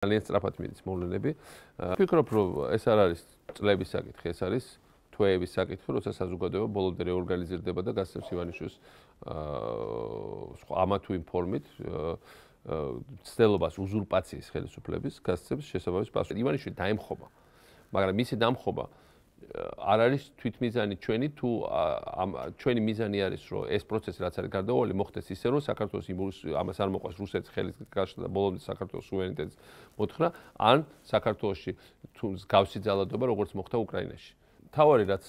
ძალიან სწრაფად მიდის მოვლენები. ვფიქრობ, რომ ეს არ არის წლების საკითხი, ეს არის თვეების საკითხი, როცა საზოგადოება ბოლომდე რეორგანიზირდება და გასცემს ივანიშვილს ამა თუ იმ ფორმით ცდილობას უზურპაციის ხელისუფლების გასცემს შესაბამის პასუხი. ივანიშვილი დაემხობა, მაგრამ მისი დამხობა არ არის თვითმიზანი ჩვენი თუ ჩვენი მიზანი არის რომ ეს პროცესი რაც არის გარდაუვალი მოხდეს ისე რომ საქართველოს ამას არ მოყვას რუსეთის ხელის გაშლა და ბოლომდე საქართველოს სუვერენიტეტის მოთხრა ან საქართველოში თუ გავსი ძალადობა როგორც მოხდა უკრაინაში. თავარი რაც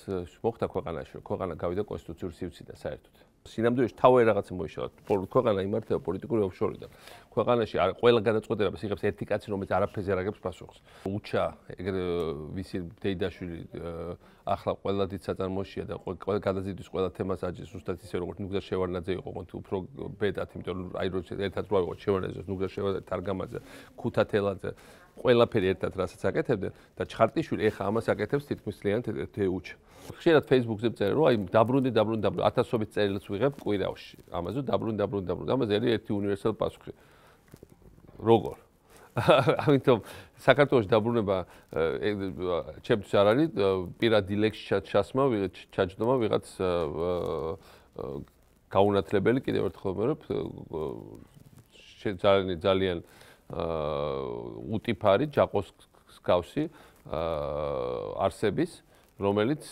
მოხდა ქვეყანაში რომ ქვეყანა გავიდა კონსტიტუციური სივრციდან საერთოდ. სინამდვილეში თავარი რაღაცა მოიშალა. ქვეყანა იმართება პოლიტიკური ოფშორიდან. ქვეყანაში ყველა გადაწყვეტილებას იღებს ერთი კაცი, რომელიც არაფერზე არ აგებს პასუხს. უჩა ვისი დეიდაშვილი ახლა ყველა დიდ საწარმოშია და ყველა გადაზიდვის ყველა თემას აჯის ზუსტად ისე როგორც ნუგზა შევარდნაძე იყო, თუმცა უფრო ბედად, იმიტომ რომ აი რომ ერთად რო ავიღოთ შევარდნაძეს, ნუგზა შევარდნაძე, თარგამაძე, ქუთათელაძე, ყველაფერი ერთად რასაც აკეთებდნენ და ჩხარტიშვილი ეხა ამას აკეთებს თითქმის ძალიან უჩა. ხშირად Facebook-ზე წერე რომ აი დაბრუნდი ათასობით წერილს ვიღებ კვირაში. ამაზე დაბრუნდი. ამაზე არის ერთი უნივერსალური პასუხი. როგორ? ამიტომ საქართველოს დაბრუნება ჩემთვის არ არის პირადი ლექსში ჩასმა, ჩაჯდომა ვიღაც გაუნათლებელი კიდევ ერთხელ ვიმეორებ ძალიან უტიფარი ჯაყოს გავსი არსების რომელიც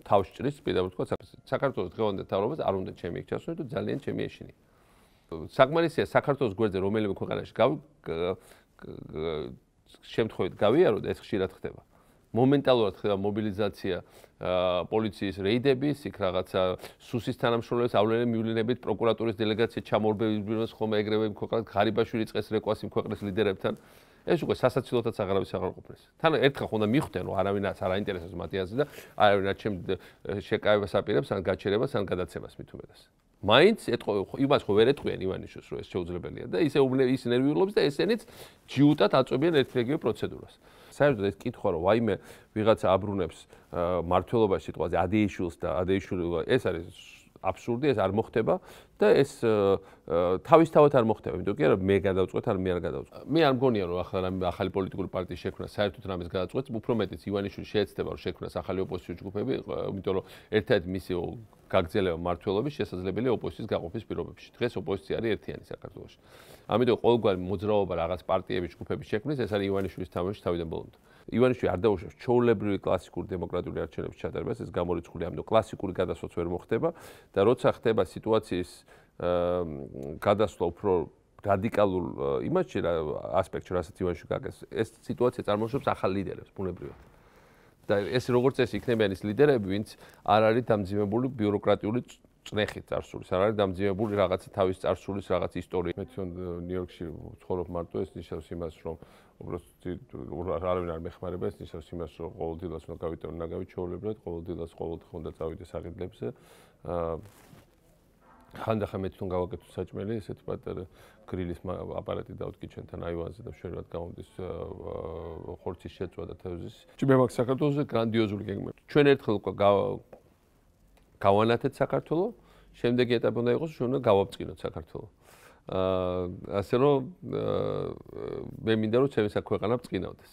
თავს ჭრის პირდაპირ თქვა საქართველოს დღევანდელ თავრობას არ უნდა ჩემი იქ ჩასვლა თუ ძალიან ჩემი ეშინი. საკმარისია საქართველოს გვერდზე რომელიმე ქვეყანაში შემთხვევით გავიაროთ ეს ხშირად ხდება. მომენტალურად ხდება მობილიზაცია, პოლიციის რეიდების, იქ რაღაცა სუსის თანამშრომლებს ავლენენ მივლინებით პროკურატურის დელეგაცია ჩამორბევებს ხოლმე ეგრევე იმ ქვეყანას ღარიბაშვილი წეს რეკვას იმ ქვეყნის ლიდერებთან. ეს უკვე სასაცილოთაც აღარავის აღარ ყოფნის. თან ერთხელ ხონდა მიხვდნენ რომ არავინაც არ აინტერესებს მათი აზრი და არავინაც ჩემ შეკავებას აპირებს ან გაჩერებას ან გადაცემას მით უმეტეს. მაინც იმას ხო ვერ ეტყვიან ივანიშვილს რომ ეს შეუძლებელია და ის ნერვიულობს და ესენიც ჯიუტად აწვევიან ერთრეგიო პროცედურას. საერთოდ ეს კითხვა რომ ვაიმე ვიღაცა აბრუნებს მართლობაში სიტყვაზე ადეიშვილს და ადეიშვილი ეს არის აბსურდი, ეს არ მოხდება და ეს თავისთავად არ მოხდება, იმიტომ კი არა მე გადავწყვეტ ან მე არ გადავწყვეტ. მე არ მგონია რომ ახლა ახალი პოლიტიკური პარტიის შექმნა საერთოდ რამეს გადაწყვეტს, უფრო მეტიც ივანიშვილი შეეცდება რომ შექმნას ახალი ოპოზიციური ჯგუფები, იმიტომ რომ ერთად მისი გაგრძელება მმართველობის შესაძლებელია ოპოზიციის გაყოფის პირობებში. დღეს ოპოზიცია არის ერთიანი საქართველოში. ამიტომ ყოველგვარი მოძრაობა რაღაც პარტიების ჯგუფების შექმნის ეს არის ივანიშვილის თამაში თავიდან ბოლომდე. ივანიშვილი არ დაუშვებს ჩვეულებრივი კლასიკური დემოკრატიული არჩევნების ჩატარებას, ეს გამორიცხული, ამიტომ კლასიკური გადასვლაც ვერ მოხდება და როცა ხდება სიტუაციის გადასვლა უფრო რადიკალურ იმაში ასპექტში, რასაც ივანიშვილი გაკეთებს, ეს სიტუაცია წარმოშობს ახალ ლიდერებს ბუნებრივად. და ეს როგორც ეს იქნებიან ის ლიდერები, ვინც არ არის დამძიმებული ბიუროკრატიული წნეხით წარსულის, არ არის დამძიმებული რაღაცა თავის წარსულის რაღაც ისტორიით. მე თვითონ ნიუ-იორკში ვცხოვრობ მარტო, ეს ნიშნავს იმას, რომ უბრალოდ არავინ არ მეხმარება, ეს ნიშნავს იმას, რომ ყოველდღიურად უნდა გავიტანო ნაგავი ჩვეულებრივად, ყოველდღიურად ყოველდღე უნდა წავიდე საყიდლებზე. ხანდახან მე თვითონ გავაკეთე საჭმელი, ესეთი პატარა გრილის აპარატი დავდგი ჩვენთან აივანზე და შევერად გამომდის ხორცის შეწვა და თევზის. მე მაქვს საქართველოს გრანდიოზული გეგმა. ჩვენ ერთხელ გავანათეთ საქართველოს, შემდეგი ეტაპი უნდა იყოს, ჩვენ უნდა გავაბწყინოთ საქართველოს. ასე რომ მე მინდა რომ ჩემი საქმე ქვეყანა ბწყინავდეს.